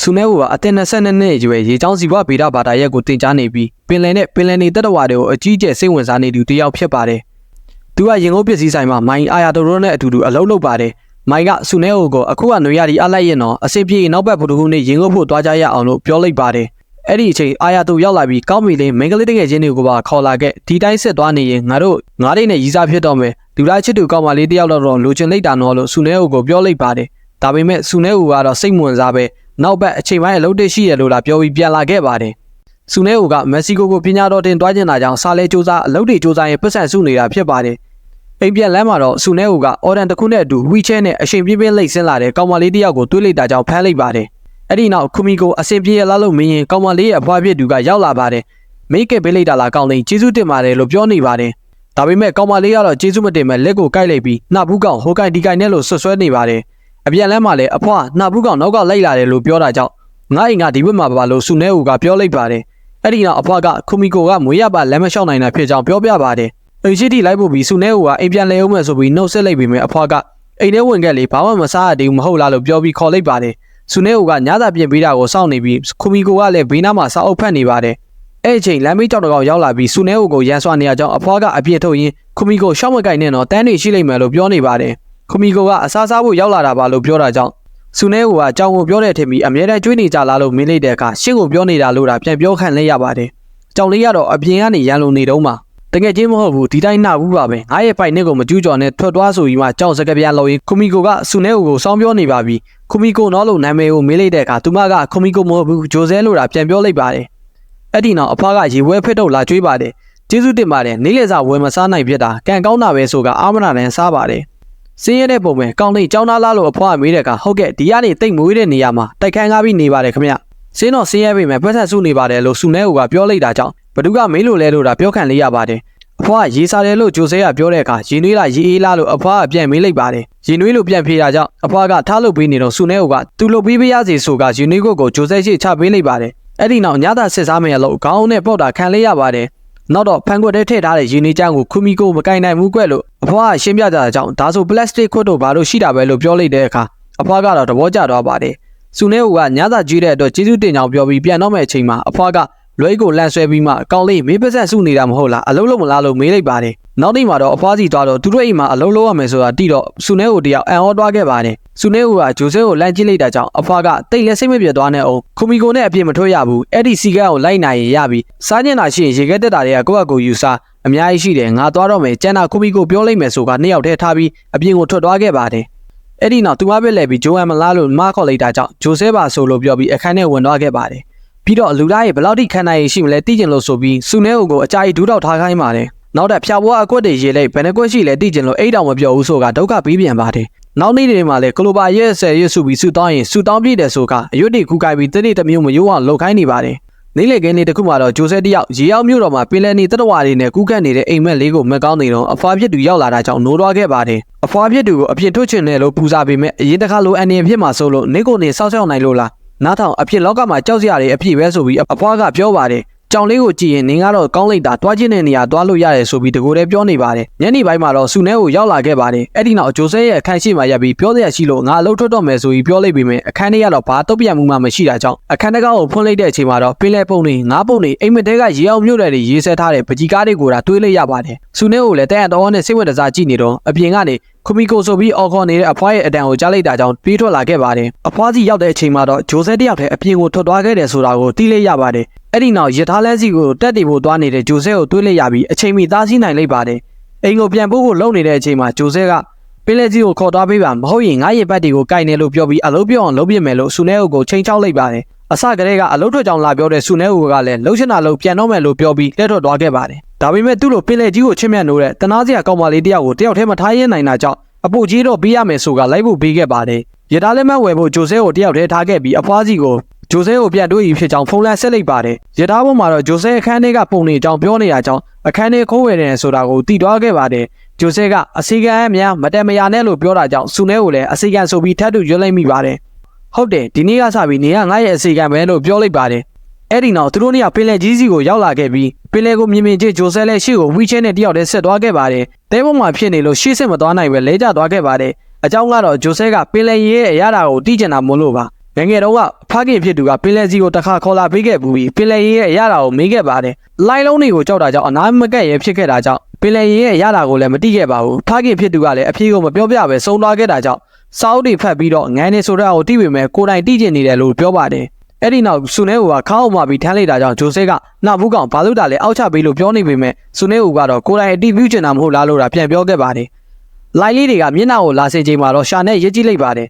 ဆူနဲဟိုကအတင်22နှစ်ရွယ်ရေချောင်းစီဘွားဗေဒဘာသာရက်ကိုတင်ကြားနေပြီးပင်လယ်နဲ့ပင်လယ်နေတက်တဝါတွေကိုအကြီးကျယ်စိတ်ဝင်စားနေသူတယောက်ဖြစ်ပါတယ်။သူကရင်ကုန်ပစ္စည်းဆိုင်မှာမိုင်အာယာတိုရိုနဲ့အတူတူအလုပ်လုပ်ပါတယ်။မိုင်ကဆူနဲဟိုကိုအခုကနွေရည်အလိုက်ရင်တော့အစင်ပြေနောက်ဘက်ဗုဒ္ဓဟူးနေ့ရင်ကုန်ဖို့သွားကြရအောင်လို့ပြောလိုက်ပါတယ်။အဲ့ဒီအချိန်အာယာတိုရောက်လာပြီးကောင်းမီလေးမင်္ဂလိတကယ်ချင်းတွေကိုပါခေါ်လာခဲ့ဒီတိုင်းဆက်သွားနေရင်ငါတို့ငါးရိတ်နဲ့ရီစားဖြစ်တော့မယ်လူသားချစ်သူကောင်းမလေးတယောက်တော့လိုချင်လိုက်တာနော်လို့ဆူနဲဟိုကိုပြောလိုက်ပါတယ်။ဒါပေမဲ့ဆူနဲဟိုကတော့စိတ်မဝင်စားပဲနောက်ဘက်အချိန်ပိုင်းအလုပ်တွေရှိရလို့လာပြောပြီးပြန်လာခဲ့ပါတယ်။ဆူနဲဟိုကမက္ကဆီကိုကိုပညာတော်တင်သွားကျင်တာကြောင့်စာလဲစူးစမ်းအလုပ်တွေစူးစမ်းရင်ပတ်စံစုနေတာဖြစ်ပါတယ်။အိမ်ပြန်လမ်းမှာတော့ဆူနဲဟိုကအော်ဒန်တစ်ခုနဲ့အတူဝီချဲနဲ့အရှင်ပြင်းပြင်းလိမ့်ဆင်းလာတဲ့ကောင်မလေးတယောက်ကိုတွေးလိုက်တာကြောင့်ဖမ်းလိုက်ပါတယ်။အဲ့ဒီနောက်ခူမီကိုအရှင်ပြေးလာလို့မင်းရင်ကောင်မလေးရဲ့အဖွားဖြစ်သူကရောက်လာပါတယ်။မိတ်ကပေးလိုက်တာလားကောင်းလေးကျေးဇူးတင်ပါတယ်လို့ပြောနေပါတယ်။ဒါပေမဲ့ကောင်မလေးကတော့ကျေးဇူးမတင်မဲ့လက်ကိုကိုက်လိုက်ပြီးနှာဘူးကောင်ဟိုကိုင်ဒီကိုင်နဲ့လို့ဆွဆွဲနေပါတယ်။အပြန်လမ်းမှာလည်းအဖွားနှာဘူးကောင်နောက်ကလိုက်လာတယ်လို့ပြောတာကြောင့်ငါအိမ်ကဒီဘက်မှာပါလို့ဆူနဲဟိုကပြောလိုက်ပါတယ်။အဲ့ဒီနောက်အဖွားကခူမီကိုကမွေးရပါလက်မလျှောက်နိုင်တာဖြစ်ကြောင်းပြောပြပါတယ်။အိမ်ရှိတိလိုက်ဖို့ပြီးဆူနဲဟိုကအိမ်ပြန်လဲအောင်မယ်ဆိုပြီးနှုတ်ဆက်လိုက်ပြီးမြဲအဖွားကအိမ်ထဲဝင်ခဲ့လေဘာမှမစားရသေးဘူးမဟုတ်လားလို့ပြောပြီးခေါ်လိုက်ပါတယ်။ဆူနဲဟိုကညစာပြင်ပေးတာကိုစောင့်နေပြီးခူမီကိုကလည်းဘေးနားမှာစာအုပ်ဖတ်နေပါတယ်။အဲ့အချိန်လမ်းမေးကြောက်တကောင်ရောက်လာပြီးဆူနဲဟိုကိုရန်ဆွာနေရကြောင်းအဖွားကအပြစ်ထုတ်ရင်းခူမီကိုရှောက်မကိုင်နဲ့တော့တန်းနေရှိလိမ့်မယ်လို့ပြောနေပါတယ်။ခူမီကိုကအစားစားဖို့ရောက်လာတာပါလို့ပြောတာကြောင့်ဆူနဲဟိုကအကြောင်းကိုပြောတဲ့ထင်ပြီးအမြဲတမ်းကြွေးနေကြလားလို့မင်းလိုက်တဲ့အခါရှင်းကိုပြောနေတာလို့ဒါပြန်ပြောခံလိုက်ရပါတယ်။ကြောင်လေးကတော့အပြင်ကနေရန်လုံနေတော့မှတကယ်ချင်းမဟုတ်ဘူးဒီတိုင်းနှာဘူးပါပဲငါရဲ့ပိုက်နစ်ကိုမကျူးကျော်နဲ့ထွက်သွားဆိုပြီးမှကြောင်စကပြားလို့ရင်ခူမီကိုကဆူနဲဟိုကိုစောင်းပြောနေပါပြီခူမီကိုနော်လို့နာမည်ကိုမေးလိုက်တဲ့အခါသူမကခူမီကိုမဟုတ်ဘူးဂျိုဆဲလို့ဒါပြန်ပြောလိုက်ပါတယ်အဲ့ဒီနောက်အဖွားကရေဝဲဖက်တော့လာကြွေးပါတယ်ကျေးဇူးတင်ပါတယ်နေ့လည်စာဝယ်မစားနိုင်ဖြစ်တာကံကောင်းတာပဲဆိုကအာမနာတန်စားပါတယ်စင်းရဲတဲ့ပုံပဲကောင်းလေးကြောင်းသားလားလို့အဖွားကမေးတဲ့အခါဟုတ်ကဲ့ဒီကနေတိတ်မွေးတဲ့နေရာမှာတိုက်ခန်းကားပြီးနေပါတယ်ခင်ဗျစင်းတော့စင်းရဲပြီမဲ့ပတ်သက်စုနေပါတယ်လို့ဆူနဲဟိုကပြောလိုက်တာကြောင့်ဘသူကမေးလို့လဲလို့ဒါပြောခံလေးရပါတယ်အဖွားရေစားတယ်လို့ဂျိုဆဲကပြောတဲ့အခါရေနွေးလားရေအေးလားလို့အဖွားကပြန်မေးလိုက်ပါတယ်ရေနွေးလို့ပြန်ဖြေတာကြောင့်အဖွားကထားလို့ပေးနေတော့ဆူနဲဟိုကသူ့လို့ပေးပေးရစီဆိုကရေနွေးကိုဂျိုဆဲရှိချပေးလိုက်ပါတယ်အဲ့ဒီနောက်ညသာစစ်စားမယ်လို့ခေါင်းနဲ့ပေါက်တာခံလေးရပါတယ်နောက်တော့ဖန်ခွက်ထဲထည့်ထားတဲ့ရေနွေးချမ်းကိုခူမီကိုမကင်နိုင်ဘူးကွက်လို့အဖွားကရှင်းပြကြတာကြောင့်ဒါဆိုပလတ်စတစ်ခွတ်တို့ဘာလို့ရှိတာပဲလို့ပြောလိုက်တဲ့အခါအဖွားကတော့သဘောကျသွားပါတယ်ဆူနဲဟိုကညသာကြီးတဲ့အတွက်ကျေးဇူးတင်ကြောင်းပြောပြီးပြန်တော့မယ့်အချိန်မှာအဖွားကလွဲကိုလန့်ဆွဲပြီးမှကောင်းလေးမေးပဆက်စုနေတာမဟုတ်လားအလုံးလုံးမလားလို့မေးလိုက်ပါတယ်နောက်နေ့မှာတော့အဖွားစီသွားတော့သူတို့အိမ်မှာအလုံးလုံးရမယ်ဆိုတာတိတော့ဆူနဲဟိုတယောက်အံ့ဩသွားခဲ့ပါတယ်ဆူနဲဟိုကဂျိုဆဲကိုလန့်ကြည့်လိုက်တာကြောင့်အဖွားကတိတ်လက်စိတ်မပြေသွားနဲ့အောင်ခူမီကိုနဲ့အပြစ်မထွက်ရဘူးအဲ့ဒီစီကန်းကိုလိုက်နိုင်ရင်ရပြီစားညင်တာရှိရင်ရေခဲတက်တာတွေကကိုယ့်အကူယူစားအများကြီးရှိတယ်ငါသွားတော့မယ်ကျန်တာခူမီကိုပြောလိုက်မယ်ဆိုကနှစ်ယောက်တည်းထားပြီးအပြင်ကိုထွက်သွားခဲ့ပါတယ်အဲ့ဒီနောက်သူမပဲလဲပြီးဂျိုအန်မလားလို့မခေါ်လိုက်တာကြောင့်ဂျိုဆဲပါဆိုလို့ပြောပြီးအခန်းထဲဝင်သွားခဲ့ပါတယ်ပြီးတော့လူသားရဲ့ဘယ်လောက်ထိခံနိုင်ရရှိမလဲသိကျင်လို့ဆိုပြီးဆူနဲဟိုကိုအကြာကြီးဒူးတော့ထားခိုင်းပါတယ်နောက်တဲ့ဖျားဘွားအကွက်တွေရေးလိုက်ဘယ်နှကွက်ရှိလဲသိကျင်လို့အိတ်တောင်မပြောဘူးဆိုကဒုက္ခပြီးပြန်ပါတယ်နောက်နေ့တွေမှာလည်းကလိုပါရဲ့ဆယ်ရွတ်စုပြီးဆူတောင်းရင်ဆူတောင်းပြည့်တယ်ဆိုကအရွတ်တွေကူကိုက်ပြီးတနေ့တစ်မျိုးမရိုးအောင်လှုပ်ခိုင်းနေပါတယ်နေ့လေကင်းလေးတစ်ခုမှာတော့ဂျိုဆဲတယောက်ရေရောက်မြို့တော်မှာပင်လယ်နေတတဝါတွေနဲ့ကူးကန့်နေတဲ့အိမ်မက်လေးကိုမက်ကောင်းနေတော့အဖွားဖြစ်သူရောက်လာတာကြောင့်နိုးသွားခဲ့ပါတယ်အဖွားဖြစ်သူကိုအပြင်ထုတ်ချင်တယ်လို့ပူဇော်ပေမဲ့အရင်တစ်ခါလိုအန်နေဖြစ်မှာဆိုလို့နေကိုနေစောက်ရှောက်နိုင်လို့လားနားထောင်အဖြစ်လောကမှာကြောက်စရာတွေအဖြစ်ပဲဆိုပြီးအဖွားကပြောပါတယ်ကြောင်လေးကိုကြည့်ရင်နင်ကတော့ကောင်းလိုက်တာတွားချင်းတဲ့နေရာတွားလို့ရတယ်ဆိုပြီးတကိုယ်တည်းပြောနေပါတယ်ညနေပိုင်းမှာတော့ဆူနဲကိုရောက်လာခဲ့ပါတယ်အဲ့ဒီနောက်ဂျိုဆဲရဲ့အခန်းရှိမှရပ်ပြီးပြောစရာရှိလို့ငါအလုပ်ထွက်တော့မယ်ဆိုပြီးပြောလိုက်ပေမဲ့အခန်းထဲကတော့ဘာတုတ်ပြန်မှုမှမရှိတာကြောင့်အခန်းတကားကိုဖွင့်လိုက်တဲ့အချိန်မှာတော့ပင်လယ်ပုံတွေငါးပုံတွေအိမ်မက်တဲကရေအောင်မြို့နယ်တွေရေးဆဲထားတဲ့ပကြီးကားတွေကိုဒါတွေးလိုက်ရပါတယ်ဆူနဲကိုလည်းတဲ့အတော်နဲ့စိတ်ဝင်စားကြည့်နေတော့အပြင်ကနေခူမီကိုဆိုပြီးအော်ခေါ်နေတဲ့အဖွားရဲ့အတန်ကိုကြားလိုက်တာကြောင့်ပြေးထွက်လာခဲ့ပါတယ်အဖွားစီရောက်တဲ့အချိန်မှာတော့ဂျိုဆဲတယောက်တည်းအပြင်ကိုထွက်သွားခဲ့တယ်ဆိုတာကိုသိလိုက်ရပါတယ်အဲ့ဒီနောက်ရထားလမ်းစီကိုတက်တည်ဖို့သွားနေတဲ့ဂျိုဆဲကိုတွေးလိုက်ရပြီးအချိန်မီသားစီးနိုင်လိုက်ပါတယ်အိမ်ကိုပြန်ပို့ဖို့လုပ်နေတဲ့အချိန်မှာဂျိုဆဲကပင်လယ်ကြီးကိုခေါ်သွားပေးပါမဟုတ်ရင်ငါရဲ့ဘက်တွေကိုကိုက်နေလို့ပြောပြီးအလုပ်ပြောအောင်လုပ်ပြမယ်လို့ဆူနဲဟိုကိုချိန်ချောက်လိုက်ပါတယ်အစကတည်းကအလုပ်ထွက်ကြောင်လာပြောတဲ့ဆူနဲဟိုကလည်းလှုပ်ရှင်တာလို့ပြန်တော့မယ်လို့ပြောပြီးလက်ထွက်သွားခဲ့ပါတယ်ဒါပေမဲ့သူ့လိုပင်လယ်ကြီးကိုချစ်မြတ်နိုးတဲ့တနာစရာကောင်းမလေးတယောက်ကိုတယောက်တည်းမထားရနိုင်တာကြောင့်အပိုကြီးတော့ပေးရမယ်ဆိုကလိုက်ဖို့ပေးခဲ့ပါတယ်ရထားလက်မှတ်ဝယ်ဖို့ဂျိုဆဲကိုတယောက်တည်းထားခဲ့ပြီးအဖွားစီကိုဂျိုဆဲကိုပြန်တွေးရဖြစ်ကြောင်းဖုန်းလမ်းဆက်လိုက်ပါတယ်ရထားပေါ်မှာတော့ဂျိုဆဲအခန်းထဲကပုံနေကြောင်းပြောနေတာကြောင့်အခန်းထဲခိုးဝယ်တယ်ဆိုတာကိုသိသွားခဲ့ပါတယ်ဂျိုဆဲကအစီကံအများမတမယာနဲ့လို့ပြောတာကြောင့်ဆူနဲကိုလည်းအစီကံဆိုပြီးထပ်တူရွတ်လိုက်မိပါတယ်ဟုတ်တယ်ဒီနေ့ကစပြီးနေကငါ့ရဲ့အစီကံပဲလို့ပြောလိုက်ပါတယ်အဲ့ဒီနောက်သူတို့နှစ်ယောက်ပင်လယ်ကြီးစီကိုရောက်လာခဲ့ပြီးပင်လယ်ကိုမြင်မြင်ချင်းဂျိုဆဲလည်းရှေ့ကိုဝီချဲနဲ့တယောက်တည်းဆက်သွားခဲ့ပါတယ်တဲပေါ်မှာဖြစ်နေလို့ရှေ့ဆက်မသွားနိုင်ပဲလဲကျသွားခဲ့ပါတယ်အကြောင်းကတော့ဂျိုဆဲကပင်လယ်ရဲ့အရာတာကိုတီးကျင်တာမလို့ပါ ငယ်တော့ကဖခင်ဖြစ်သူကပင်လယ်စီကိုတစ်ခါခေါ်လာပေးခဲ့ပြီးပင်လယ်ရေရဲ့အရာတာကိုမေးခဲ့ပါတယ်လိုင်းလုံးတွေကိုကြောက်တာကြောင့်အနာမကက်ရဲဖြစ်ခဲ့တာကြောင့်ပင်လယ်ရေရဲ့အရာတာကိုလည်းမတိခဲ့ပါဘူးဖခင်ဖြစ်သူကလည်းအပြေကိုမပြောပြပဲဆုံးသွားခဲ့တာကြောင့်စာအုပ်တွေဖတ်ပြီးတော့ငန်းနေဆိုတာကိုတိပေမဲ့ကိုယ်တိုင်တိကျင်နေတယ်လို့ပြောပါတယ်အဲ့ဒီနောက်ဆူနေဦးကခါအောင်မှပြီးထမ်းလိုက်တာကြောင့်ဂျိုဆဲကနှဘူးကောင်ဘာလို့တာလဲအောက်ချပေးလို့ပြောနေပေမဲ့ဆူနေဦးကတော့ကိုယ်တိုင်အတိပြုချင်တာမဟုတ်လားလို့တာပြန်ပြောခဲ့ပါတယ်လိုင်းလေးတွေကမျက်နှာကိုလာစေချိန်မှာတော့ရှာနဲ့ရစ်ကြည့်လိုက်ပါတယ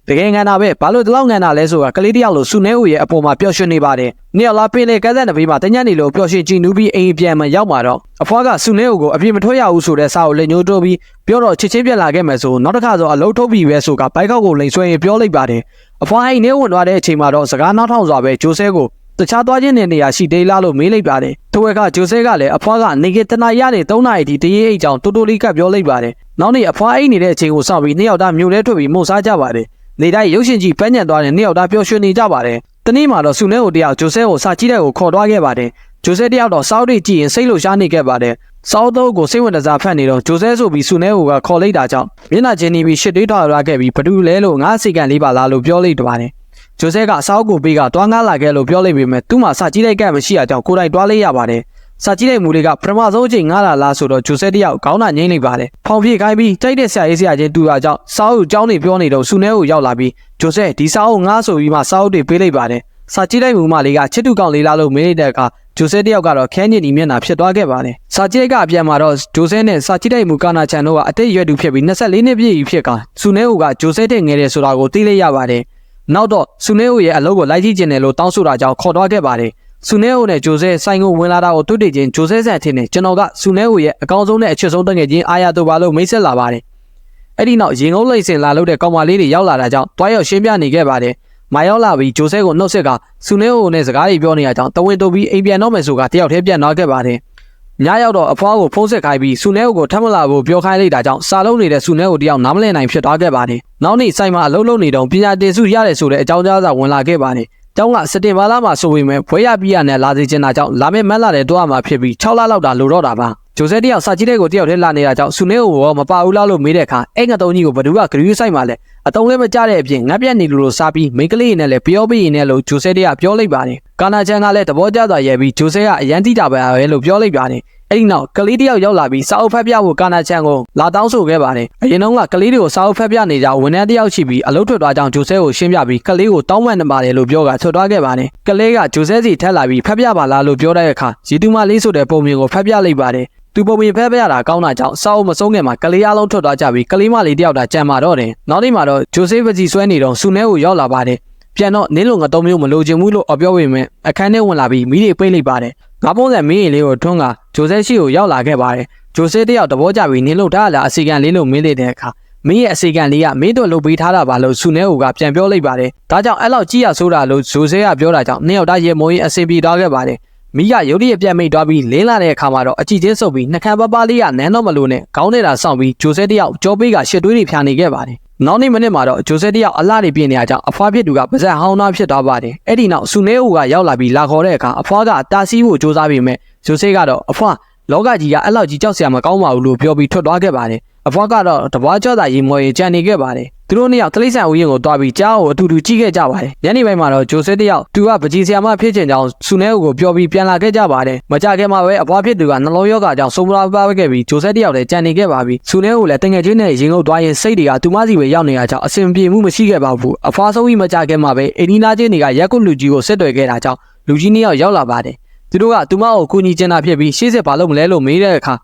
်တကယ်ငန်းတာပဲဘာလို့ဒီလောက်ငန်းတာလဲဆိုတာကလေးတယောက်လိုဆူနေဦးရဲ့အပေါ်မှာပျော်ရွှင်နေပါတယ်နေရာလာပင်လေကန်းတဲ့နဘေးမှာတညနေလိုပျော်ရွှင်ကြည်နူးပြီးအိမ်ပြန်မှရောက်မှာတော့အဖွားကဆူနေဦးကိုအပြစ်မထွက်ရဘူးဆိုတဲ့စာကိုလက်ညှိုးတိုးပြီးပြောတော့ချစ်ချင်းပြန်လာခဲ့မယ်ဆိုနောက်တစ်ခါဆိုအလုံးထုတ်ပြီးပဲဆိုကဘိုက်ကောက်ကိုလိန်ဆွဲရင်ပြောလိုက်ပါတယ်အဖွားအိမ်ထဲဝင်သွားတဲ့အချိန်မှာတော့စကားနောက်ထောင်စွာပဲဂျိုဆဲကိုတခြားသွားခြင်းနေရာရှိသေးလားလို့မေးလိုက်ပါတယ်။ထို့အခါဂျိုဆဲကလည်းအဖွားကနေကတနာရနေ3နာရီထိတရေအိတ်ကြောင်တိုးတိုးလေးကပြောလိုက်ပါတယ်။နောက်နေ့အဖွားအိတ်နေတဲ့အချိန်ကိုစောင့်ပြီးနှစ်ယောက်သားမြို့ထဲထွက်ပြီးမှုန်စားကြပါတယ်။နေတိုင်းရုပ်ရှင်ကြီးပန်းညံသွားတဲ့နှစ်ယောက်သားပျော်ရွှင်နေကြပါတယ်။တနေ့မှာတော့ဆူနေကိုတယောက်ဂျိုဆဲကိုစာကြည့်တဲ့ကိုခေါ်သွားခဲ့ပါတယ်။ဂျိုဆဲတယောက်တော့စောက်တွေကြည့်ရင်စိတ်လှရှားနေခဲ့ပါတယ်။စောက်တော့ကိုစိတ်ဝင်စားဖတ်နေတော့ဂျိုဆဲဆိုပြီးဆူနေကိုကခေါ်လိုက်တာကြောင့်မျက်နှာချင်းနေပြီးရှစ်တွေးထော်ရခဲ့ပြီးဘဒူလဲလို့ငါးစီကန်လေးပါလားလို့ပြောလိုက်ပါတယ်။ဂျိုဆဲကစောက်ကိုပေးကတွားငားလာခဲ့လို့ပြောလိုက်ပေမဲ့သူ့မှာစာကြည့်လိုက်ကမရှိရကြောင်းကိုယ်တိုင်တွားလိုက်ရပါတယ်။စာကြည့်လိုက်မူတွေကပထမဆုံးအချိန်ငားလာလားဆိုတော့ဂျိုဆဲတယောက်ခေါင်းနာငိမ့်လိုက်ပါတယ်။ဖောင်ပြေခိုင်းပြီးတိုက်တဲ့ဆရာရေးဆရာချင်းတူတာကြောင့်စောက်ကိုကြောင်းနေပြောနေတော့ဆူနေကိုရောက်လာပြီးဂျိုဆဲဒီစောက်ကိုငားဆိုပြီးမှစောက်တွေပေးလိုက်ပါတယ်။စာကြည့်လိုက်မူမလေးကချစ်တူကောင်လေးလားလို့မေးလိုက်တဲ့အခါဂျိုဆဲတယောက်ကတော့ခဲညစ်ဒီမျက်နှာဖြစ်သွားခဲ့ပါတယ်။စာကြည့်ကအပြန်မှာတော့ဂျိုဆဲနဲ့စာကြည့်လိုက်မူကာနာချန်တို့ကအသက်ရွယ်သူဖြစ်ပြီး24နှစ်ပြည့်ပြီဖြစ်ကဆူနေဦးကဂျိုဆဲတဲ့ငယ်တယ်ဆိုတာကိုသိလိုက်ရပါတယ်။နောက်တော့ဆူနေဦးရဲ့အလုပ်ကိုလိုက်ကြည့်ကျင်တယ်လို့တောင်းဆိုတာကြောင့်ခေါ်သွားခဲ့ပါတယ်။ဆူနေဦးနဲ့ဂျိုဆဲဆိုင်ကိုဝင်လာတာကိုတွေ့တွေ့ချင်းဂျိုဆဲဆန်ထင်းနဲ့ကျွန်တော်ကဆူနေဦးရဲ့အကောင်းဆုံးနဲ့အချစ်ဆုံးတငယ်ချင်းအားရတော့ပါလို့မိတ်ဆက်လာပါတယ်။အဲ့ဒီနောက်ရင်ငုံလိမ့်စင်လာလို့တဲ့ကောင်မလေးတွေရောက်လာတာကြောင့်တွားရောက်ရှင်းပြနေခဲ့ပါတယ်။မာရောက်လာပြီးဂျိုဆဲကိုနှုတ်ဆက်ကဆူနေဦးနဲ့စကားတွေပြောနေရကြောင်းတဝင်းတူပြီးအိမ်ပြန်တော့မယ်ဆိုကတယောက်တည်းပြန်သွားခဲ့ပါတယ်။ညရောက်တော့အဖွားကိုဖုံးဆက်ခိုင်းပြီးဆူနေဦးကိုထပ်မလာဖို့ပြောခိုင်းလိုက်တာကြောင့်စာလုံးနေတဲ့ဆူနေဦးတယောက်နားမလည်နိုင်ဖြစ်သွားခဲ့ပါတယ်။နောက်နေ့ဆိုင်မှာအလုပ်လုပ်နေတော့ပညာတင်စုရတယ်ဆိုတဲ့အကြောင်းကြားစာဝင်လာခဲ့ပါတယ်။ကျောင်းကစတင်ဘာလမှာဆိုပေမဲ့ဖွေးရပြရနဲ့လာစီချင်တာကြောင့်လာမယ့်မက်လာတဲ့တွားမှာဖြစ်ပြီး6လလောက်တာလိုတော့တာပါ။ဂျိုဆဲတယောက်စာကြည့်တဲ့ကိုတယောက်တည်းလာနေတာကြောင့်ဆူနေဦးရောမပါဘူးလားလို့မေးတဲ့အခါအဲ့ငါတုံးကြီးကိုဘသူကဂရူးဆိုင်မှာလဲအတုံးလည်းမကြတဲ့အပြင်ငတ်ပြက်နေလို့စားပြီးမိန်းကလေးနဲ့လည်းပြောပြီးရင်လည်းလို့ဂျိုဆဲတယောက်ပြောလိုက်ပါတယ်။ကာနာချန်ကလည်းသဘောကျစွာရဲပြီးဂျိုဆဲကအရန်တိတာပဲလို့ပြောလိုက်ပါတယ်။အဲ့ဒီနောက်ကလေးတယောက်ရောက်လာပြီးစာအုပ်ဖတ်ပြဖို့ကာနာချန်ကိုလာတောင်းဆိုခဲ့ပါတယ်။အရင်တုန်းကကလေးတွေကိုစာအုပ်ဖတ်ပြနေကြဝန်ထမ်းတယောက်ရှိပြီးအလုပ်ထွက်သွားကြောင်းဂျိုဆဲကိုရှင်းပြပြီးကလေးကိုတောင်းပန်နေပါတယ်လို့ပြောကထွက်သွားခဲ့ပါတယ်။ကလေးကဂျိုဆဲစီထက်လာပြီးဖတ်ပြပါလားလို့ပြောတဲ့အခါရီတူမလေးဆိုတဲ့ပုံမြင်ကိုဖတ်ပြလိုက်ပါတယ်။သူပုံမြင်ဖက်ပြတာကောင်းတာကြောင့်စာအုပ်မဆုံးခင်မှာကလေးအလုံးထွက်သွားကြပြီးကလေးမလေးတယောက်တာကြံမာတော့တယ်။နောက်နေ့မှာတော့ဂျိုဆေးပကြီးဆွဲနေတော့ဆူနဲကိုရောက်လာပါတယ်။ပြန်တော့နင်းလုံငတုံးမျိုးမလိုချင်ဘူးလို့ပြောပေမဲ့အခန်းထဲဝင်လာပြီးမိတွေပိတ်လိုက်ပါတယ်။ငါးပုံစံမင်းရင်လေးကိုထွန်းကဂျိုဆေးရှိကိုရောက်လာခဲ့ပါတယ်။ဂျိုဆေးတယောက်သဘောကျပြီးနင်းလုံထားလာအစီကန်လေးလို့မင်းလိုက်တဲ့အခါမင်းရဲ့အစီကန်လေးကမင်းတို့လုပ်ပေးထားတာပါလို့ဆူနဲကိုကပြန်ပြောလိုက်ပါတယ်။ဒါကြောင့်အဲ့လောက်ကြီးရဆိုတာလို့ဂျိုဆေးကပြောတာကြောင့်နှစ်ယောက်သားရေမိုးရင်အစီပြေသွားခဲ့ပါတယ်။မိကရုတ်တရက်ပြတ်မိတ်သွားပြီးလင်းလာတဲ့အခါမှာတော့အကြည့်ချင်းဆုပ်ပြီးနှကန်းပပလေးကနန်းတော့မလို့နဲ့ခေါင်းထဲတာစောင့်ပြီးဂျိုဆဲတယောက်ကြောပေးကရှစ်တွေးတွေဖြာနေခဲ့ပါတယ်။နောက်နေ့မနေ့မှာတော့ဂျိုဆဲတယောက်အလှတွေပြင်းနေရကြောင်းအဖွားဖြစ်သူကပါဇက်ဟောင်းသားဖြစ်သွားပါတယ်။အဲ့ဒီနောက်ဆူနေဦးကရောက်လာပြီးလာခေါ်တဲ့အခါအဖွားကတားဆီးဖို့ကြိုးစားပေမဲ့ဂျိုဆဲကတော့အဖွားလောကကြီးကအဲ့လောက်ကြီးကြောက်စရာမကောင်းပါဘူးလို့ပြောပြီးထွက်သွားခဲ့ပါတယ်။အဖွားကတော့တပွားကြောက်တာရေမော်ရေကြံနေခဲ့ပါတယ်။သူတို့နှစ်ယောက်တလိษံဦးရင်ကိုတွားပြီးကြားကိုအတူတူကြည့်ခဲ့ကြပါတယ်။ညနေပိုင်းမှာတော့ဂျိုဆဲတယောက်သူကပကြီးဆရာမဖြစ်ချင်ကြောင်းဆူနေဦးကိုပြောပြီးပြန်လာခဲ့ကြပါတယ်။မကြခင်မှာပဲအဖွားဖြစ်သူကနှလုံးရောဂါကြောင့်ဆုံးမလာပါခဲ့ပြီးဂျိုဆဲတယောက်လည်းကြံနေခဲ့ပါပြီ။ဆူနေဦးလည်းတငယ်ချင်းနဲ့ရင်ငုပ်သွားရင်စိတ်တွေကသူမစီပဲရောက်နေတာကြောင့်အဆင်ပြေမှုမရှိခဲ့ပါဘူး။အဖွားဆုံးကြီးမကြခင်မှာပဲအင်းနီနာချင်းတွေကရက်ကုလူကြီးကိုဆက်သွယ်ခဲ့တာကြောင့်လူကြီးနှစ်ယောက်ရောက်လာပါတယ်။သူတို့ကသူမကိုကူညီချင်တာဖြစ်ပြီးရှေ့ဆက်ဘာလို့မလဲလို့မေးတဲ့အခါ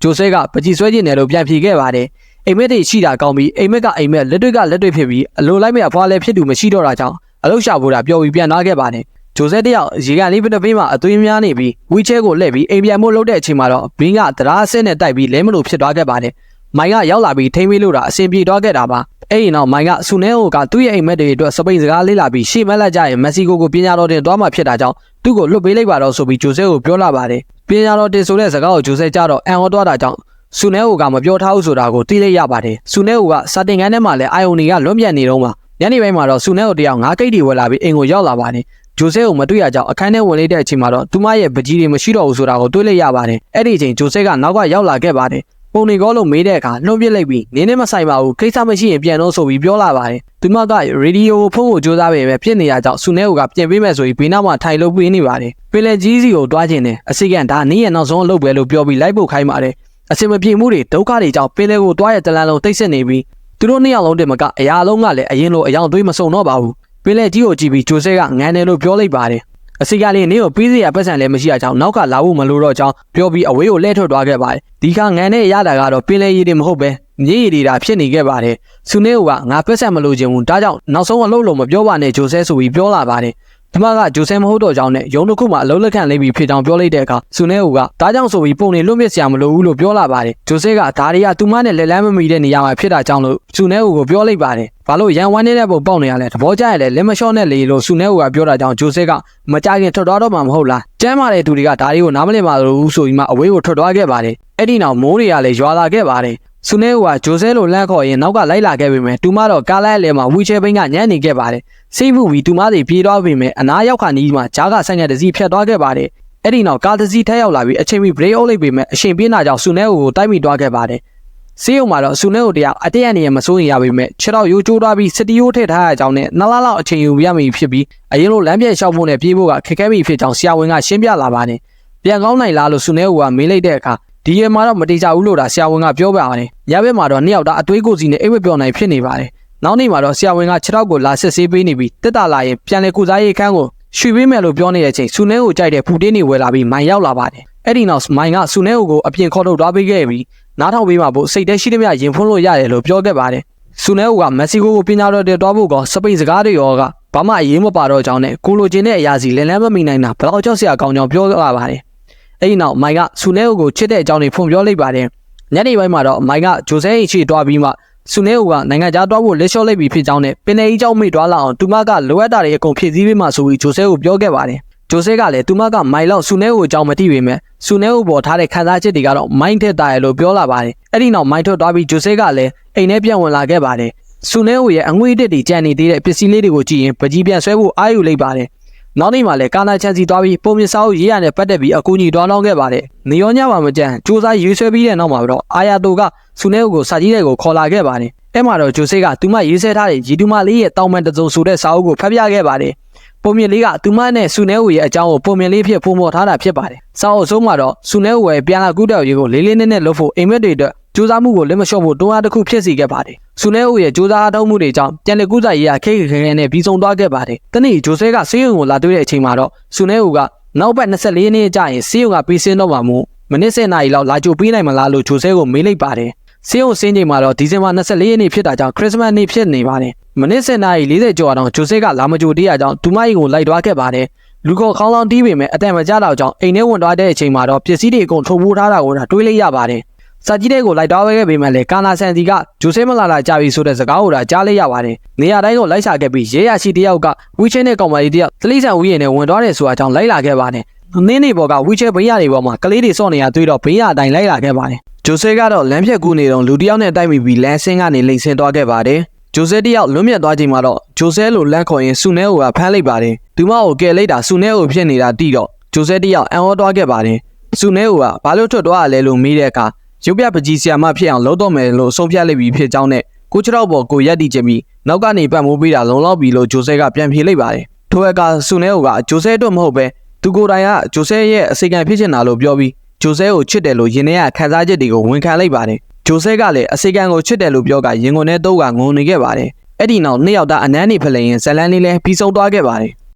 ဂျိုဆဲကပကြီးဆွဲကျင်တယ်လို့ပြန်ဖြေခဲ့ပါတယ်။အိမ်မက်တွေရှိတာကောင်းပြီးအိမ်မက်ကအိမ်မက်လက်တွေကလက်တွေဖြစ်ပြီးအလိုလိုက်မဲ့အဖွားလည်းဖြစ်သူမရှိတော့တာကြောင့်အလုရှာဖို့တာပျော်ပြီးပြန်သွားခဲ့ပါတယ်။ဂျိုဆဲတယောက်ရေကန်လေးပထပေးမှာအသွေးများနေပြီးဝီချဲကိုလှည့်ပြီးအိမ်ပြန်ဖို့လုပ်တဲ့အချိန်မှာတော့ဘင်းကတရားအဆင်းနဲ့တိုက်ပြီးလဲမလို့ဖြစ်သွားခဲ့ပါတယ်။မိုင်ကရောက်လာပြီးထိမ့်ပေးလို့တာအဆင်ပြေသွားခဲ့တာပါ။အဲ့ဒီနောက်မိုင်ကဆူနဲဟိုကသူ့ရဲ့အိမ်မက်တွေအတွက်စပိန်စကားလေးလာပြီးရှေ့မက်လက်ကြရင်မက်ဆီကိုပညာတော်တင်သွားမှဖြစ်တာကြောင့်သူ့ကိုလွတ်ပေးလိုက်ပါတော့ဆိုပြီးဂျိုဆဲကိုပြောလာပါတယ်။ပညာတော်တင်ဆိုတဲ့စကားကိုဂျိုဆဲကြတော့အန်ဟောသွားတာကြောင့်ဆူနဲဟိုကမပြောထားဘူးဆိုတာကိုသိလိုက်ရပါတယ်။ဆူနဲဟိုကစာတင်ခန်းထဲမှာလည်းအိုင်ယိုနီကလွတ်ပြတ်နေတော့မှညနေပိုင်းမှာတော့ဆူနဲဟိုတယောက်ငါးကိတ်တွေဝယ်လာပြီးအိမ်ကိုရောက်လာပါတယ်။ဂျိုဆဲကိုမတွေ့ရကြောင်းအခန်းထဲဝင်လိုက်တဲ့အချိန်မှာတော့သူမရဲ့ပကြီးတွေမရှိတော့ဘူးဆိုတာကိုတွေးလိုက်ရပါတယ်။အဲ့ဒီအချိန်ဂျိုဆဲကနောက်ကရောက်လာခဲ့ပါတယ်။ ပုံနေကောလို့မေးတဲ့အခါနှုတ်ပြလိုက်ပြီးနင်းနဲ့မဆိုင်ပါဘူးကိစ္စမရှိရင်ပြန်တော့ဆိုပြီးပြောလာပါတယ်သူမကရေဒီယိုဖုန်းကိုကြိုးစားပေမဲ့ဖြစ်နေတာကြောင့်ဆူနဲကိုကပြင်ပေးမယ်ဆိုပြီးဘေးနောက်မှာထိုင်လို့ပေးနေပါတယ်ပင်လယ်ကြီးစီကိုတွားခြင်းနဲ့အစိကန်ဒါနင်းရဲ့နောက်ဆုံးအလုပ်ပဲလို့ပြောပြီးလိုက်ဖို့ခိုင်းပါတယ်အစင်မပြေမှုတွေဒုက္ခတွေကြောင့်ပင်လယ်ကိုတွားရတလန်းလုံးတိတ်ဆိတ်နေပြီးသူတို့နှစ်ယောက်လုံးတည်းမကအရာလုံးကလည်းအရင်လိုအယောင်သွေးမစုံတော့ပါဘူးပင်လယ်ကြီးကိုကြည့်ပြီးဂျိုဆဲကငန်းတယ်လို့ပြောလိုက်ပါတယ်အစီကလေးနေကိုပြီးစရာပတ်စံလည်းမရှိအကြောင်းနောက်ကလာဖို့မလိုတော့ကြောင်းပြောပြီးအဝေးကိုလှည့်ထွက်သွားခဲ့ပါတယ်ဒီခါငန်းနဲ့ရတာကတော့ပင်လယ်ရည်တွေမဟုတ်ပဲမြေရည်တွေတာဖြစ်နေခဲ့ပါတယ်ဆူနေကငါပတ်စံမလို့ခြင်းဘူးဒါကြောင့်နောက်ဆုံးအလုပ်လုံးမပြောပါနဲ့ဂျိုဆဲဆိုပြီးပြောလာပါတယ်ဒီမှာကဂျိုဆဲမဟုတ်တော့ကြောင်းနဲ့ရုံတစ်ခုမှအလုံးလက်ခံလေးပြီးဖြစ်ကြောင်းပြောလိုက်တဲ့အခါဆူနေကဒါကြောင့်ဆိုပြီးပုံနေလွတ်မြစ်စရာမလိုဘူးလို့ပြောလာပါတယ်ဂျိုဆဲကဒါတွေကသူမနဲ့လက်လန်းမမီတဲ့နေရာမှာဖြစ်တာကြောင့်လို့ဆူနေကိုပြောလိုက်ပါတယ်ဘာလို့ရန်ဝမ်းနေတဲ့ပုံပေါက်နေရလဲသဘောကျရလဲလက်မလျှော့နဲ့လေလို့ဆူနေကပြောတာကြောင့်ဂျိုဆဲကမကြခင်ထွက်သွားတော့မှမဟုတ်လားကျမ်းမာတဲ့သူတွေကဒါတွေကိုနားမလည်ပါလို့ဆိုပြီးမှအဝေးကိုထွက်သွားခဲ့ပါတယ်အဲ့ဒီနောက်မိုးတွေကလည်းရွာလာခဲ့ပါတယ်ဆူနေကဂျိုဆဲလိုလန့်ခေါ်ရင်နောက်ကလိုက်လာခဲ့ပေမဲ့သူမတော့ကားလိုက်အလဲမှာဝီချဲဘိန်းကညံ့နေခဲ့ပါတယ်စိတ်မှုပြီးသူမတွေပြေးသွားပေမဲ့အနားရောက်ခါနီးမှာဂျားကဆိုင်ငယ်တစ်စီးဖြတ်သွားခဲ့ပါတယ်အဲ့ဒီနောက်ကားတစ်စီးထက်ရောက်လာပြီးအချိန်မီဘရိတ်အုပ်လိုက်ပေမဲ့အရှင်ပြင်းတာကြောင့်ဆူနေကိုတိုက်မိသွားခဲ့ပါတယ်ဆေးရုံမှာတော့ဆူနေကိုတယောက်အတက်ရနေရမစိုးရင်ရပေမဲ့ခြေထောက်ရိုးကျိုးသွားပြီးစတီယိုးထည့်ထားရကြောင်းနဲ့2လလောက်အချိန်ယူရမည်ဖြစ်ပြီးအရင်လိုလမ်းပြည့်လျှောက်ဖို့နဲ့ပြေးဖို့ကခက်ခဲမိဖြစ်ကြောင်းဆရာဝန်ကရှင်းပြလာပါတယ်ပြန်ကောင်းနိုင်လားလို့ဆူနေကမေးလိုက်တဲ့အခါဒီရမှာတော့မတိကျဘူးလို့ဒါဆရာဝန်ကပြောပြပါတယ်ညဘက်မှာတော့နှစ်ယောက်သားအသွေးကိုစီနဲ့အိပ်မပြောနိုင်ဖြစ်နေပါတယ်နောက်နေ့မှာတော့ဆရာဝန်ကခြေထောက်ကိုလာစစ်ဆေးပေးနေပြီးတက်တာလာရင်ပြန်လေကုစားရေးခန်းကိုရွှေပေးမယ်လို့ပြောနေတဲ့အချိန်ဆူနေကိုကြိုက်တဲ့ဖူတင်းတွေဝယ်လာပြီးမိုင်ရောက်လာပါတယ်အဲ့ဒီနောက်မိုင်ကဆူနေကိုအပြင်ခေါ်ထုတ်သွားပေးခဲ့ပြီးနားထောင်ပေးမှာဖို့စိတ်ထဲရှိသမျှရင်ဖွင့်လို့ရတယ်လို့ပြောခဲ့ပါတယ်ဆူနေကမက္ကဆီကိုကိုပညာတော်တဲ့တွားဖို့ကစပိန်စကားတွေရောကဘာမှအရေးမပါတော့ကြောင်းနဲ့ကိုလိုချင်တဲ့အရာစီလည်းမမိနိုင်တာဘယ်တော့ကြောက်စရာကောင်းကြောင်းပြောလာပါတယ်အဲ့ဒီနောက်မိုင်ကဆူနေကိုချစ်တဲ့အကြောင်းတွေဖွင့်ပြောလိုက်ပါတယ်ညနေပိုင်းမှာတော့မိုင်ကဂျိုဆဲအိတ်ချီတွားပြီးမှဆူနေကနိုင်ငံခြားတွားဖို့လက်လျှော့လိုက်ပြီးဖြစ်ကြောင်းနဲ့ပင်နေကြီးเจ้าမိတွားလာအောင်သူမကလိုအပ်တာတွေအကုန်ဖြည့်ဆည်းပေးမှဆိုပြီးဂျိုဆဲကိုပြောခဲ့ပါတယ်ဂျိုဆဲကလည်းသူမကမိုင်လောက်ဆူနေကိုအကြောင်းမသိပေမဲ့ဆူနေကိုပေါ်ထားတဲ့ခံစားချက်တွေကတော့မိုင်းထက်တာရလို့ပြောလာပါတယ်အဲ့ဒီနောက်မိုင်းထွက်သွားပြီးဂျိုဆဲကလည်းအိမ်ထဲပြန်ဝင်လာခဲ့ပါတယ်ဆူနေကိုရဲ့အငွေးတက်တွေကြံနေသေးတဲ့ပစ္စည်းလေးတွေကိုကြည့်ရင်ပကြီးပြန်ဆွဲဖို့အားယူလိုက်ပါတယ်နောက်နေ့မှာလည်းကာနာချန်စီသွားပြီးပုံမြစာအုပ်ရေးရနဲ့ပတ်သက်ပြီးအကူအညီတွားလောင်းခဲ့ပါတယ်နေရောညပါမကြမ်းစူးစမ်းရေးဆွဲပြီးတဲ့နောက်မှာတော့အာယာတိုကဆူနေကိုစာကြီးတွေကိုခေါ်လာခဲ့ပါတယ်အဲ့မှာတော့ဂျိုဆေကသူမရေးဆွဲထားတဲ့ရီတူမလေးရဲ့တောင်ပန်တစုံဆိုတဲ့စာအုပ်ကိုဖတ်ပြခဲ့ပါတယ်ပုံမြင်လေးကသူမနဲ့ဆူနေရဲ့အကြောင်းကိုပုံမြင်လေးဖြစ်ပုံဖော်ထားတာဖြစ်ပါတယ်စာအုပ်ဆုံးမှာတော့ဆူနေရဲ့ပြန်လာကူးတောက်ရေးကိုလေးလေးနက်နက်လုပ်ဖို့အိမ်မက်တွေအတွက်စူးစမ်းမှုကိုလက်မလျှော့ဖို့တွန်းအားတစ်ခုဖြစ်စေခဲ့ပါတယ်ဆူနေရဲ့စူးစမ်းအားထုတ်မှုတွေကြောင့်ပြန်လည်ကူးစားရေးရခိခဲခဲနဲ့ပြီးဆုံးသွားခဲ့ပါတယ်တနေ့ဂျိုဆေကဆေးရုံကိုလာတွေ့တဲ့အချိန်မှာတော့ဆူနေကနောက်ပတ်24ရက်နေ့ကြာရင်ဆေးရုံကပြီးဆင်းတော့မှာမို့မိနစ်10နာရီလောက်လာကြိုပေးနိုင်မလားလို့ဂျိုဆဲကိုမေးလိုက်ပါတယ်ဆေးရုံဆင်းချိန်မှာတော့ဒီဇင်ဘာ24ရက်နေ့ဖြစ်တာကြောင့်ခရစ်စမတ်နေ့ဖြစ်နေပါတယ်မိနစ်10နာရီ40ကျော်အောင်ဂျိုဆေကလာမကြိုသေးရကြောင်းသူမအိမ်ကိုလိုက်သွားခဲ့ပါတယ်လူခေါ်ခေါင်းလောင်းတီးပေမဲ့အတန်မကြတော့ကြောင်းအိမ်ထဲဝင်သွားတဲ့အချိန်မှာတော့ပစ္စည်းတွေအကုန်ထုတ်ပိုးထားတာကိုတွေးလိုက်ရပါတယ်စာကြီးတဲ့ကိုလိုက်သွားခဲ့ပေမဲ့လည်းကာနာဆန်စီကဂျိုဆေမလာလာကြပြီဆိုတဲ့စကားကိုဒါကြားလိုက်ရပါတယ်နေရာတိုင်းကိုလိုက်ရှာခဲ့ပြီးရဲရရှိတယောက်ကဝီချဲနဲ့ကောင်မလေးတယောက်သလိဆန်ဝီးရင်နဲ့ဝင်သွားတယ်ဆိုတာကြောင့်လိုက်လာခဲ့ပါတယ်နင်းနေပေါ်ကဝီချဲဘိန်းရတွေပေါ်မှာကလေးတွေစော့နေရတွေ့တော့ဘိန်းရအတိုင်းလိုက်လာခဲ့ပါတယ်ဂျိုဆေကတော့လမ်းဖြတ်ကူးနေတော့လူတယောက်နဲ့တိုက်မိပြီးလမ်းဆင်းကနေလိမ့်ဆင်းသွားခဲ့ပါတယ်ဂျိုဆဲတယောက်လွတ်မြတ်သွားချိန်မှာတော့ဂျိုဆဲလိုလန့်ခေါ်ရင်ဆူနဲကိုဖမ်းလိုက်ပါတယ်သူမကိုကယ်လိုက်တာဆူနဲကိုဖြစ်နေတာတိတော့ဂျိုဆဲတယောက်အံ့ဩသွားခဲ့ပါတယ်ဆူနဲကိုဘာလို့ထွက်သွားရလဲလို့မေးတဲ့အခါရုပ်ပြပကြီးဆီယာမဖြစ်အောင်လုပ်တော့မယ်လို့ဆုံးဖြတ်လိုက်ပြီးဖြစ်ကြောင်းနဲ့ကိုချတော့ပေါ်ကိုရက်တီချင်ပြီးနောက်ကနေပတ်မိုးပေးတာလုံလောက်ပြီလို့ဂျိုဆဲကပြန်ဖြေလိုက်ပါတယ်ထိုအခါဆူနဲကဂျိုဆဲအတွက်မဟုတ်ပဲသူကိုယ်တိုင်ကဂျိုဆဲရဲ့အစိကံဖြစ်ချင်တာလို့ပြောပြီးဂျိုဆဲကိုချစ်တယ်လို့ယင်ထဲကခံစားချက်တွေကိုဝန်ခံလိုက်ပါတယ်ဂျိုဆဲကလည်းအစိကံကိုချစ်တယ်လို့ပြောကရင်ကုန်နဲ့တော့ကငုံနေခဲ့ပါတယ်အဲ့ဒီနောက်နှစ်ယောက်သားအနမ်းနေဖလှယ်ရင်ဇလန်းလေးလည်းပြီးဆုံးသွားခဲ့ပါတယ်